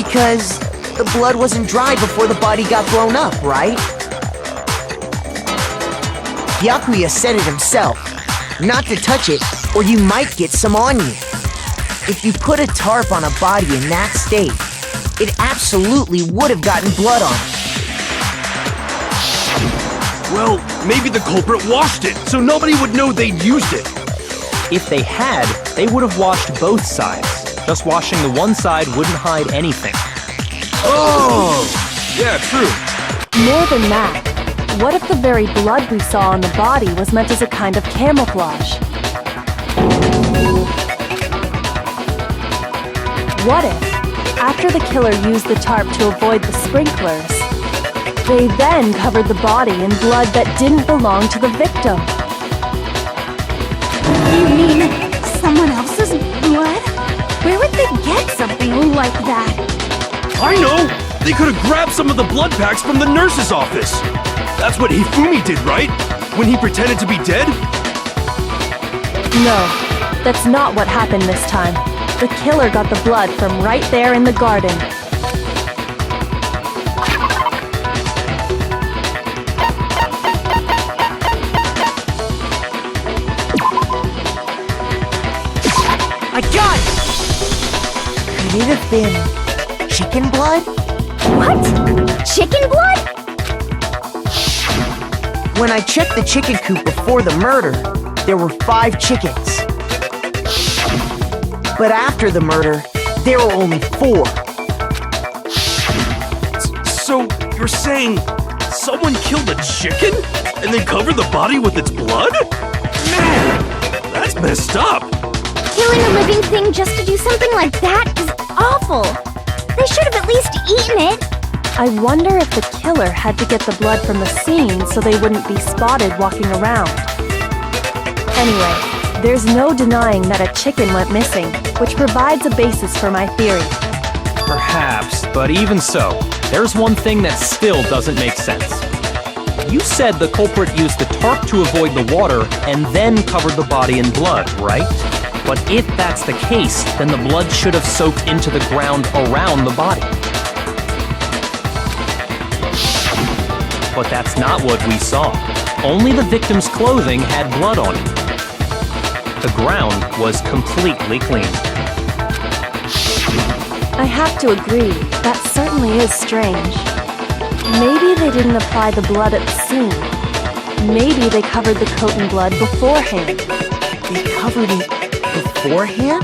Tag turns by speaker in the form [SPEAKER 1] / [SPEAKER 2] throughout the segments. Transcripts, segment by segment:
[SPEAKER 1] Because the blood wasn't dry before the body got blown up, right? Byakuya said it himself. Not to touch it, or you might get some on you. If you put a tarp on a body in that state, it absolutely would have gotten blood on it.
[SPEAKER 2] Well, maybe the culprit washed it, so nobody would know they'd used it.
[SPEAKER 3] If they had, they would have washed both sides. Just washing the one side wouldn't hide anything.
[SPEAKER 2] Oh! Yeah, true.
[SPEAKER 4] More than that, what if the very blood we saw on the body was meant as a kind of camouflage? What if, after the killer used the tarp to avoid the sprinklers, they then covered the body in blood that didn't belong to the victim?
[SPEAKER 5] You mean someone else's blood? Where would they get something like that?
[SPEAKER 2] I know! They could have grabbed some of the blood packs from the nurse's office. That's what Hifumi did, right? When he pretended to be dead?
[SPEAKER 4] No, that's not what happened this time. The killer got the blood from right there in the garden.
[SPEAKER 1] I got it! Could it have been chicken blood?
[SPEAKER 5] What? Chicken blood?
[SPEAKER 1] When I checked the chicken coop before the murder, there were 5 chickens. But after the murder, there were only 4.
[SPEAKER 2] So, you're saying someone killed a chicken and then covered the body with its blood? Man, that's messed up.
[SPEAKER 5] Killing a living thing just to do something like that is awful. They should have at least eaten it.
[SPEAKER 4] I wonder if the killer had to get the blood from the scene so they wouldn't be spotted walking around. Anyway, there's no denying that a chicken went missing, which provides a basis for my theory.
[SPEAKER 3] Perhaps, but even so, there's one thing that still doesn't make sense. You said the culprit used the tarp to avoid the water and then covered the body in blood, right? But if that's the case, then the blood should have soaked into the ground around the body. But that's not what we saw. Only the victim's clothing had blood on it. The ground was completely clean.
[SPEAKER 4] I have to agree, that certainly is strange. Maybe they didn't apply the blood at the scene. Maybe they covered the coat in blood beforehand.
[SPEAKER 1] They covered it beforehand?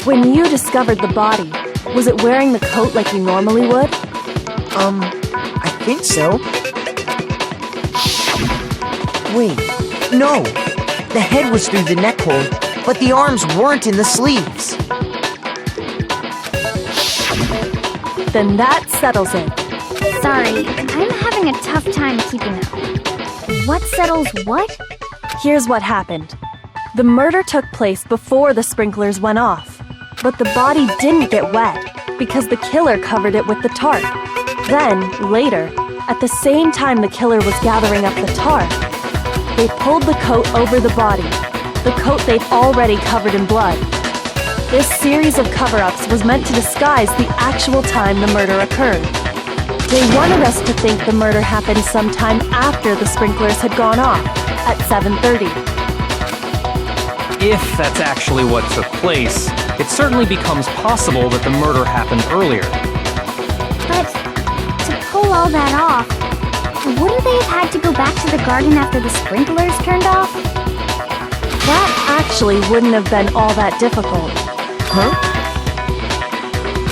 [SPEAKER 4] When you discovered the body, was it wearing the coat like you normally would?
[SPEAKER 1] I think so. Wait, no. The head was through the neck hole, but the arms weren't in the sleeves.
[SPEAKER 4] Then that settles it.
[SPEAKER 5] Sorry, I'm having a tough time keeping up. What settles what?
[SPEAKER 4] Here's what happened. The murder took place before the sprinklers went off, but the body didn't get wet because the killer covered it with the tarp. Then, later, at the same time the killer was gathering up the tarp, they pulled the coat over the body, the coat they'd already covered in blood. This series of cover-ups was meant to disguise the actual time the murder occurred. They wanted us to think the murder happened sometime after the sprinklers had gone off, at 7:30.
[SPEAKER 3] If that's actually what took place, it certainly becomes possible that the murder happened earlier.
[SPEAKER 5] But to pull all that off, wouldn't they have had to go back to the garden after the sprinklers turned off?
[SPEAKER 4] That actually wouldn't have been all that difficult.
[SPEAKER 1] Huh?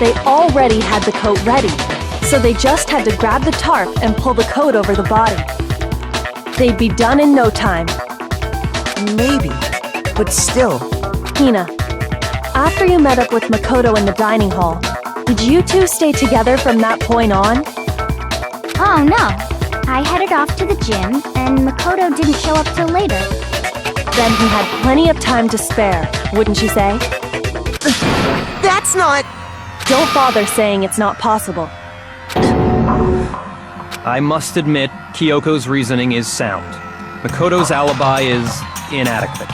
[SPEAKER 4] They already had the coat ready, so they just had to grab the tarp and pull the coat over the body. They'd be done in no time.
[SPEAKER 1] Maybe, but still.
[SPEAKER 4] Hina, after you met up with Makoto in the dining hall, did you two stay together from that point on?
[SPEAKER 5] Oh no, I headed off to the gym, and Makoto didn't show up till later.
[SPEAKER 4] Then he had plenty of time to spare, wouldn't you say?
[SPEAKER 1] That's not...
[SPEAKER 4] Don't bother saying it's not possible.
[SPEAKER 3] I must admit, Kyoko's reasoning is sound. Makoto's alibi is inadequate.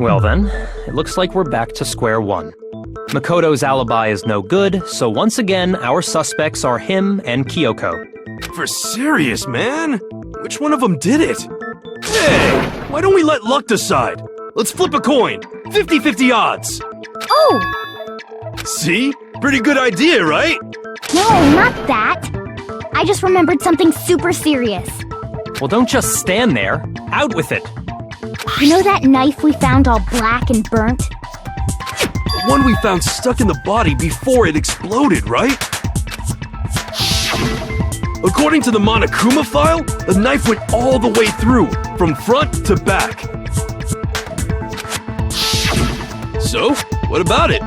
[SPEAKER 3] Well then, it looks like we're back to square one. Makoto's alibi is no good, so once again, our suspects are him and Kyoko.
[SPEAKER 2] For serious, man? Which one of them did it? Hey, why don't we let luck decide? Let's flip a coin. 50-50 odds.
[SPEAKER 5] Oh!
[SPEAKER 2] See? Pretty good idea, right?
[SPEAKER 5] No, not that. I just remembered something super serious.
[SPEAKER 3] Well, don't just stand there. Out with it.
[SPEAKER 5] You know that knife we found all black and burnt?
[SPEAKER 2] The one we found stuck in the body before it exploded, right? According to the Monokuma file, the knife went all the way through, from front to back. So, what about it?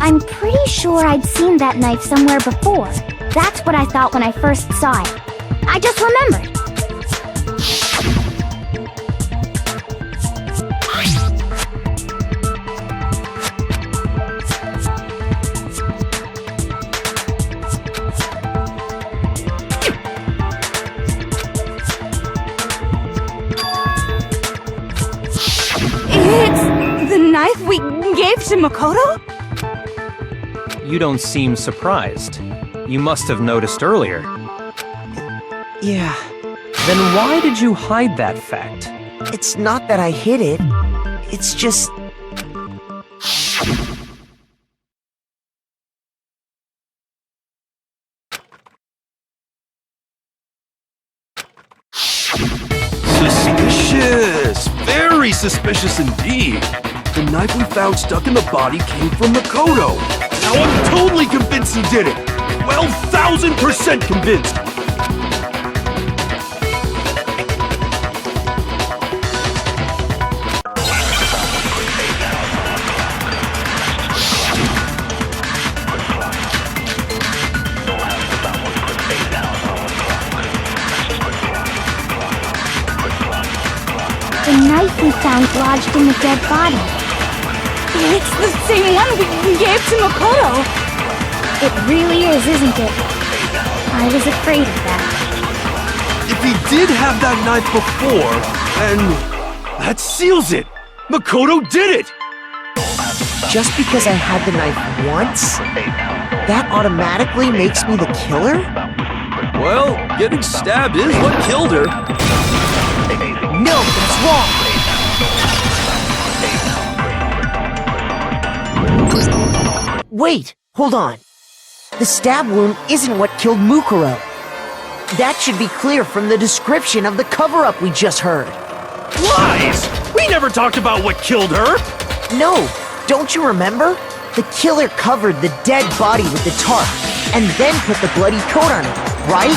[SPEAKER 5] I'm pretty sure I'd seen that knife somewhere before. That's what I thought when I first saw it. I just remembered.
[SPEAKER 6] It's the knife we gave to Makoto?
[SPEAKER 3] You don't seem surprised. You must have noticed earlier.
[SPEAKER 1] Yeah,
[SPEAKER 3] Then why did you hide that fact?
[SPEAKER 1] it's not that I hid it. It's just...
[SPEAKER 2] Suspicious! Very suspicious indeed. The knife we found stuck in the body came from Makoto. Now I'm totally convinced he did it. 12,000% convinced.
[SPEAKER 5] The knife we found lodged in the dead body.
[SPEAKER 6] It's the same one we gave to Makoto.
[SPEAKER 5] It really is, isn't it? I was afraid of that.
[SPEAKER 2] If he did have that knife before, then that seals it. Makoto did it.
[SPEAKER 1] Just because I had the knife once, that automatically makes me the killer?
[SPEAKER 2] Well, getting stabbed is what killed her.
[SPEAKER 1] No, that's wrong! Wait, hold on. The stab wound isn't what killed Mukuro. That should be clear from the description of the cover-up we just heard.
[SPEAKER 2] Lies! We never talked about what killed her.
[SPEAKER 1] No, don't you remember? The killer covered the dead body with the tarp, and then put the bloody coat on it, right?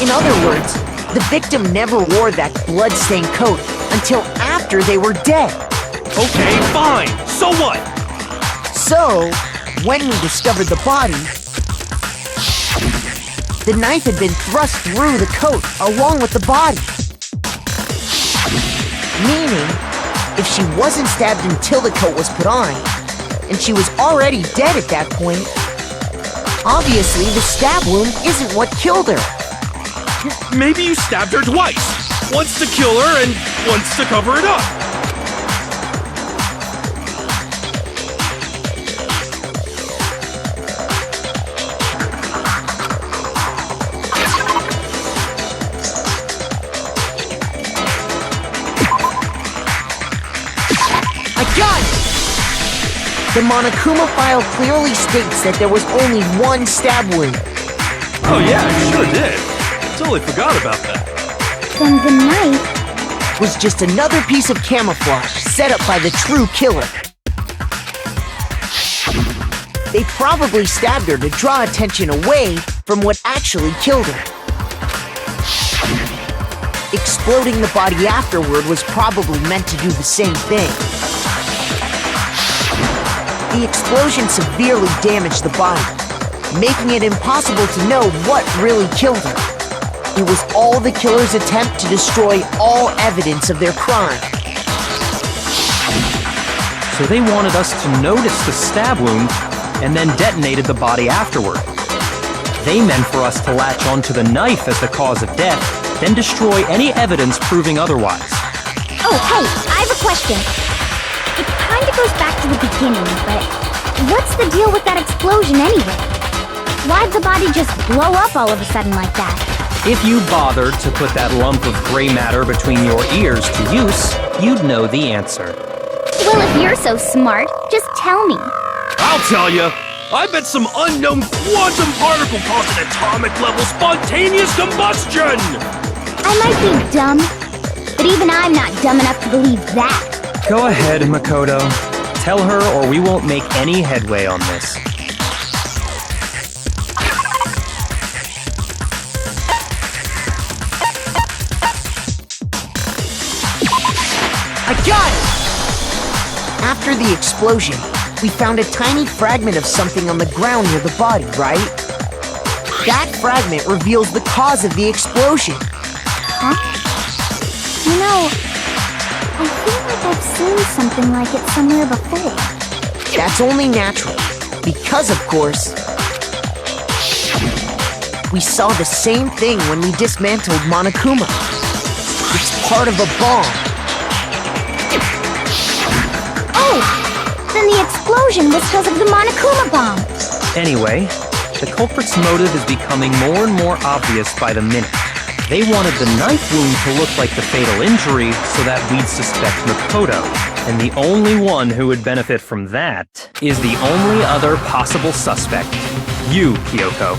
[SPEAKER 1] In other words, the victim never wore that blood-stained coat until after they were dead.
[SPEAKER 2] Okay, fine. So what?
[SPEAKER 1] So, when we discovered the body, the knife had been thrust through the coat along with the body. Meaning, if she wasn't stabbed until the coat was put on, and she was already dead at that point, obviously the stab wound isn't what killed her.
[SPEAKER 2] Maybe you stabbed her twice. Once to kill her and once to cover it up.
[SPEAKER 1] I got it! The Monokuma file clearly states that there was only one stab wound.
[SPEAKER 2] Oh yeah, it sure did. Totally forgot about that.
[SPEAKER 5] Then the knife...
[SPEAKER 1] Was just another piece of camouflage set up by the true killer. They probably stabbed her to draw attention away from what actually killed her. Exploding the body afterward was probably meant to do the same thing. The explosion severely damaged the body, making it impossible to know what really killed her. It was all the killer's attempt to destroy all evidence of their crime.
[SPEAKER 3] So they wanted us to notice the stab wound and then detonated the body afterward. They meant for us to latch onto the knife as the cause of death, then destroy any evidence proving otherwise.
[SPEAKER 5] Oh, hey, I have a question. It kind kinda goes back to the beginning, but what's the deal with that explosion anyway? Why'd the body just blow up all of a sudden like that?
[SPEAKER 3] If you bothered to put that lump of gray matter between your ears to use, you'd know the answer.
[SPEAKER 5] Well, if you're so smart, just tell me.
[SPEAKER 2] I'll tell you. I bet some unknown quantum particle caused an atomic level spontaneous combustion!
[SPEAKER 5] I might be dumb, but even I'm not dumb enough to believe that.
[SPEAKER 3] Go ahead, Makoto. Tell her or we won't make any headway on this.
[SPEAKER 1] I got it! After the explosion, we found a tiny fragment of something on the ground near the body, right? That fragment reveals the cause of the explosion.
[SPEAKER 5] Huh? You know, I feel like I've seen something like it somewhere before.
[SPEAKER 1] That's only natural, because of course, we saw the same thing when we dismantled Monokuma. It's part of a bomb.
[SPEAKER 5] Oh! Then the explosion was because of the Monokuma bomb!
[SPEAKER 3] Anyway, the culprit's motive is becoming more and more obvious by the minute. They wanted the knife wound to look like the fatal injury so that we'd suspect Makoto. And the only one who would benefit from that is the only other possible suspect. You, Kyoko.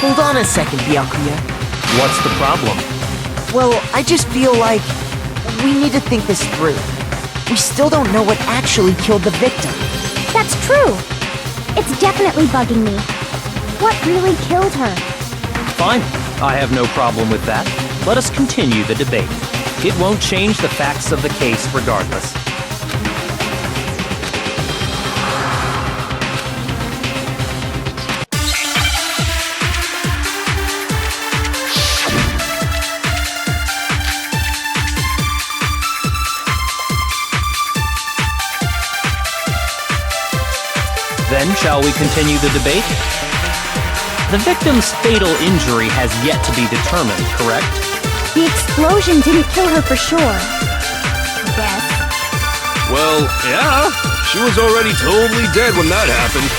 [SPEAKER 1] Hold on a second, Byakuya.
[SPEAKER 3] What's the problem?
[SPEAKER 1] Well, I just feel like we need to think this through. We still don't know what actually killed the victim.
[SPEAKER 5] That's true! It's definitely bugging me. What really killed her?
[SPEAKER 3] Fine, I have no problem with that. Let us continue the debate. It won't change the facts of the case regardless. Then, shall we continue the debate? The victim's fatal injury has yet to be determined, correct?
[SPEAKER 5] The explosion didn't kill her for sure. Yes.
[SPEAKER 2] Well, yeah. She was already totally dead when that happened.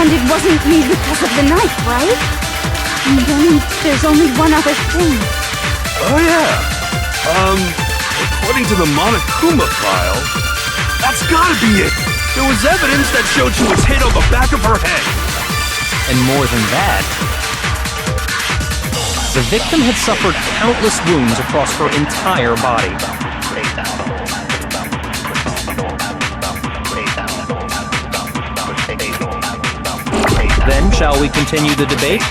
[SPEAKER 6] And it wasn't me because of the knife, right? And then there's only one other thing.
[SPEAKER 2] Oh, yeah. According to the Monokuma file, that's gotta be it. There was evidence that showed she was hit on the back of her head.
[SPEAKER 3] And more than that, the victim had suffered countless wounds across her entire body. Then, shall we continue the debate?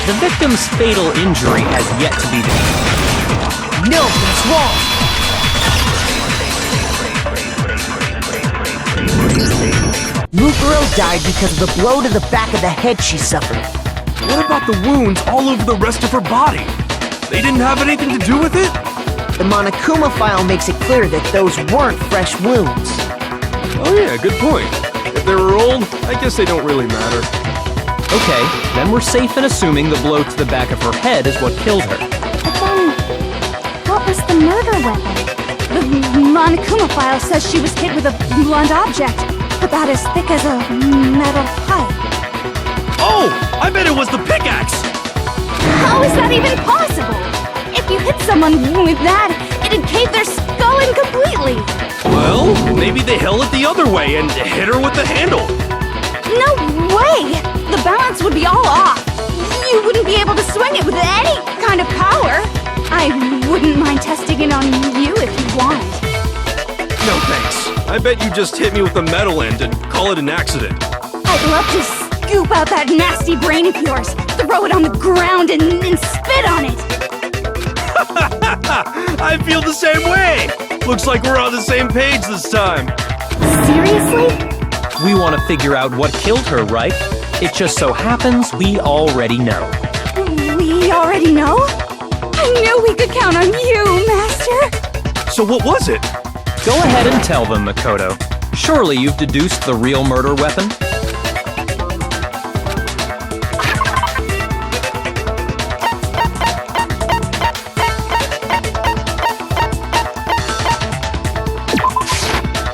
[SPEAKER 3] The victim's fatal injury has yet to be determined.
[SPEAKER 1] No, that's wrong! Mukuro died because of the blow to the back of the head she suffered.
[SPEAKER 2] What about the wounds all over the rest of her body? They didn't have anything to do with it?
[SPEAKER 1] The Monokuma file makes it clear that those weren't fresh wounds.
[SPEAKER 2] Oh yeah, good point. If they were old, I guess they don't really matter.
[SPEAKER 3] Okay, then we're safe in assuming the blow to the back of her head is what killed her.
[SPEAKER 5] But then, what was the murder weapon?
[SPEAKER 6] The Monokuma file says she was hit with a blunt object, about as thick as a metal pipe.
[SPEAKER 2] Oh! I bet it was the pickaxe!
[SPEAKER 6] How is that even possible? If you hit someone with that, it'd cave their skull in completely.
[SPEAKER 2] Well, maybe they held it the other way and hit her with the handle.
[SPEAKER 6] No way! The balance would be all off. You wouldn't be able to swing it with any kind of power. I wouldn't mind testing it on you if you want.
[SPEAKER 2] No thanks. I bet you just hit me with the metal end and call it an accident.
[SPEAKER 6] I'd love to scoop out that nasty brain of yours, throw it on the ground and spit on it.
[SPEAKER 2] I feel the same way. Looks like we're on the same page this time.
[SPEAKER 5] Seriously?
[SPEAKER 3] We want to figure out what killed her, right? It just so happens we already know.
[SPEAKER 6] We already know? I knew we could count on you, Master.
[SPEAKER 2] So what was it?
[SPEAKER 3] Go ahead and tell them, Makoto. Surely you've deduced the real murder weapon?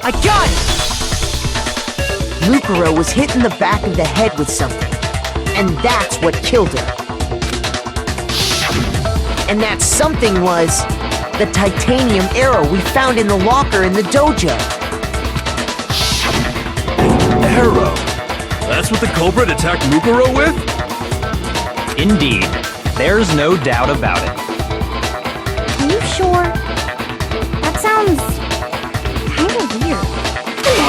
[SPEAKER 1] I got it! Mukuro was hit in the back of the head with something, and that's what killed her. And that something was the titanium arrow we found in the locker in the dojo.
[SPEAKER 2] Arrow? That's what the culprit attacked Mukuro with?
[SPEAKER 3] Indeed, there's no doubt about it.
[SPEAKER 5] Are you sure? That sounds kind of weird.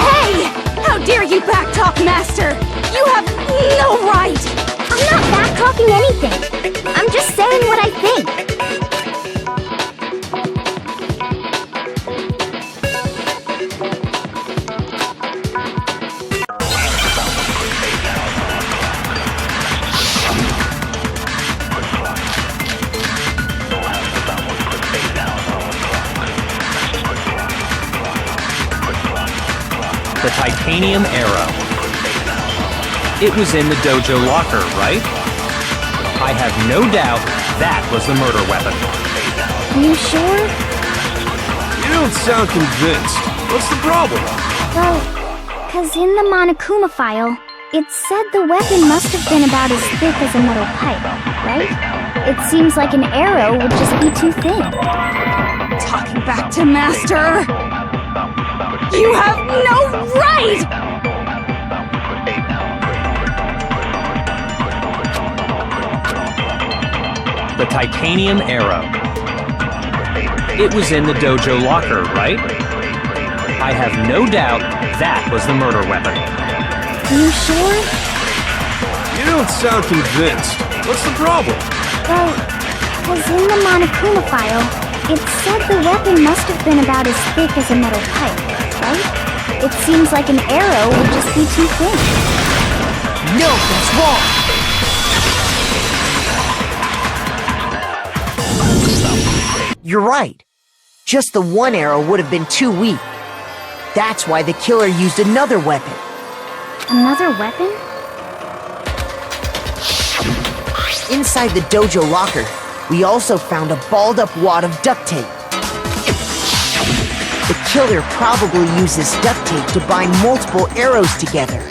[SPEAKER 6] Hey! How dare you backtalk, Master! You have no right!
[SPEAKER 5] I'm not back-talking anything. I'm just saying what I think.
[SPEAKER 3] The titanium arrow. It was in the dojo locker, right? I have no doubt that was the murder weapon.
[SPEAKER 5] Are you sure?
[SPEAKER 2] You don't sound convinced. What's the problem?
[SPEAKER 5] Well, 'cause in the Monokuma file, it said the weapon must have been about as thick as a metal pipe, right? It seems like an arrow would just be too thin.
[SPEAKER 6] Talking back to Master! You have no right!
[SPEAKER 3] The titanium arrow. It was in the dojo locker, right? I have no doubt that was the murder weapon.
[SPEAKER 5] Are you sure?
[SPEAKER 2] You don't sound convinced. What's the problem?
[SPEAKER 5] Well, 'cause in the Monokuma file, it said the weapon must have been about as thick as a metal pipe, right? It seems like an arrow would just be too thin.
[SPEAKER 1] No, that's wrong! You're right. Just the one arrow would have been too weak. That's why the killer used another weapon.
[SPEAKER 5] Another weapon?
[SPEAKER 1] Inside the dojo locker, we also found a balled-up wad of duct tape. The killer probably uses duct tape to bind multiple arrows together.